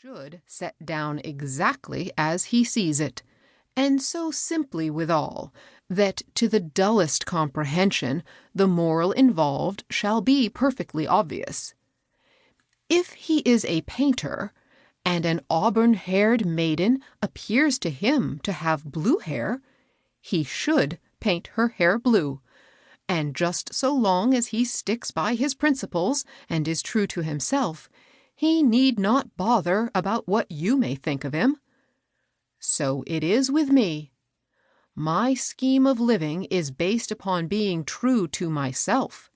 should set down exactly as he sees it, and so simply withal, that to the dullest comprehension the moral involved shall be perfectly obvious. If he is a painter, and an auburn-haired maiden appears to him to have blue hair, he should paint her hair blue, and just so long as he sticks by his principles and is true to himself, he need not bother about what you may think of him. So it is with me. My scheme of living is based upon being true to myself.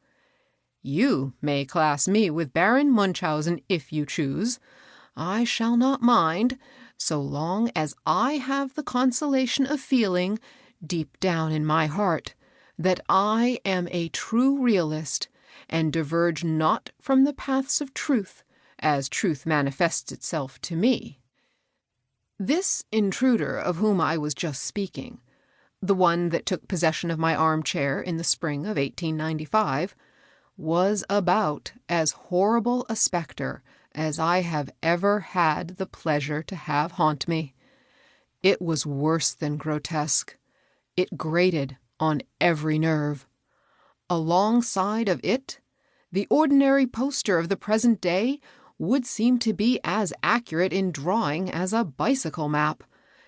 You may class me with Baron Munchausen if you choose. I shall not mind, so long as I have the consolation of feeling, deep down in my heart, that I am a true realist, and diverge not from the paths of truth, as truth manifests itself to me. This intruder of whom I was just speaking, the one that took possession of my armchair in the spring of 1895, was about as horrible a spectre as I have ever had the pleasure to have haunt me. It was worse than grotesque. It grated on every nerve. Alongside of it, the ordinary poster of the present day would seem to be as accurate in drawing as a bicycle map,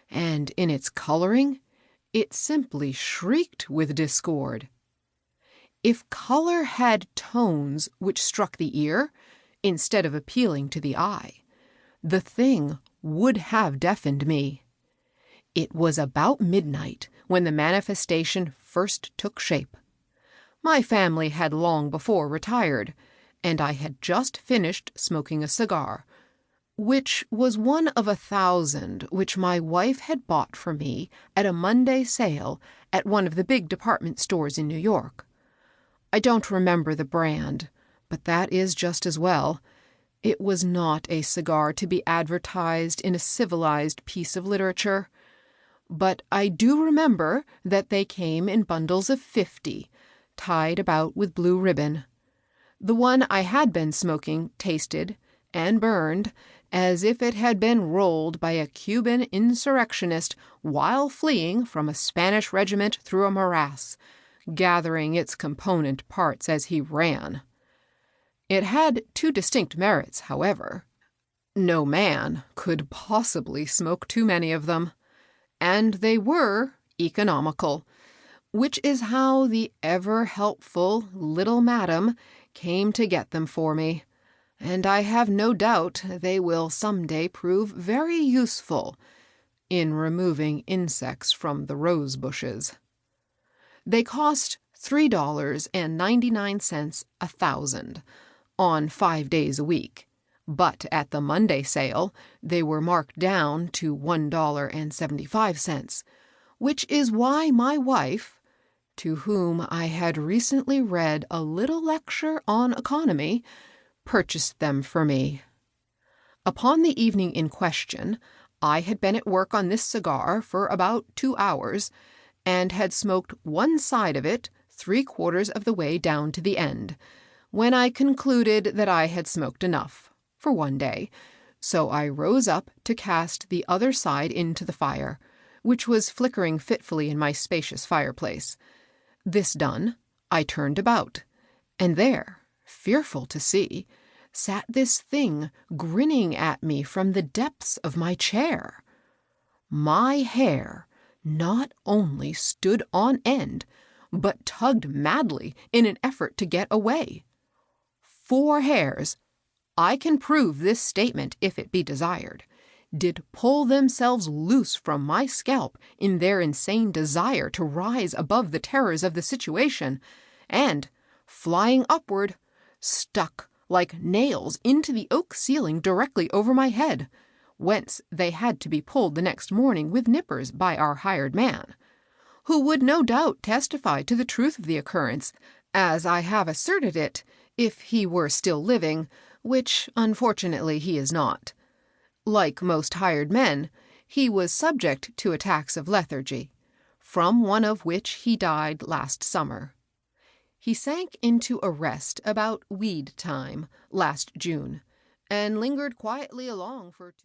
and in its coloring, it simply shrieked with discord. If color had tones which struck the ear, instead of appealing to the eye, the thing would have deafened me. It was about midnight when the manifestation first took shape. My family had long before retired, and I had just finished smoking a cigar, which was one of 1,000 which my wife had bought for me at a Monday sale at one of the big department stores in New York. I don't remember the brand, but that is just as well. It was not a cigar to be advertised in a civilized piece of literature. But I do remember that they came in bundles of 50, tied about with blue ribbon. The one I had been smoking tasted and burned as if it had been rolled by a Cuban insurrectionist while fleeing from a Spanish regiment through a morass, gathering its component parts as he ran. It had two distinct merits, however. No man could possibly smoke too many of them, and they were economical, which is how the ever-helpful little madam came to get them for me, and I have no doubt they will some day prove very useful in removing insects from the rose bushes. They cost $3.99 1,000 on 5 days a week, but at the Monday sale they were marked down to $1.75, which is why my wife, to whom I had recently read a little lecture on economy, purchased them for me. Upon the evening in question, I had been at work on this cigar for about 2 hours, and had smoked one side of it 3/4 of the way down to the end, when I concluded that I had smoked enough, for one day, so I rose up to cast the other side into the fire, which was flickering fitfully in my spacious fireplace. This done, I turned about, and there, fearful to see, sat this thing grinning at me from the depths of my chair. My hair not only stood on end, but tugged madly in an effort to get away. 4 hairs, I can prove this statement if it be desired, did pull themselves loose from my scalp in their insane desire to rise above the terrors of the situation, and, flying upward, stuck like nails into the oak ceiling directly over my head, whence they had to be pulled the next morning with nippers by our hired man, who would no doubt testify to the truth of the occurrence, as I have asserted it, if he were still living, which unfortunately he is not. Like most hired men, he was subject to attacks of lethargy, from one of which he died last summer. He sank into a rest about weed time last June, and lingered quietly along for 2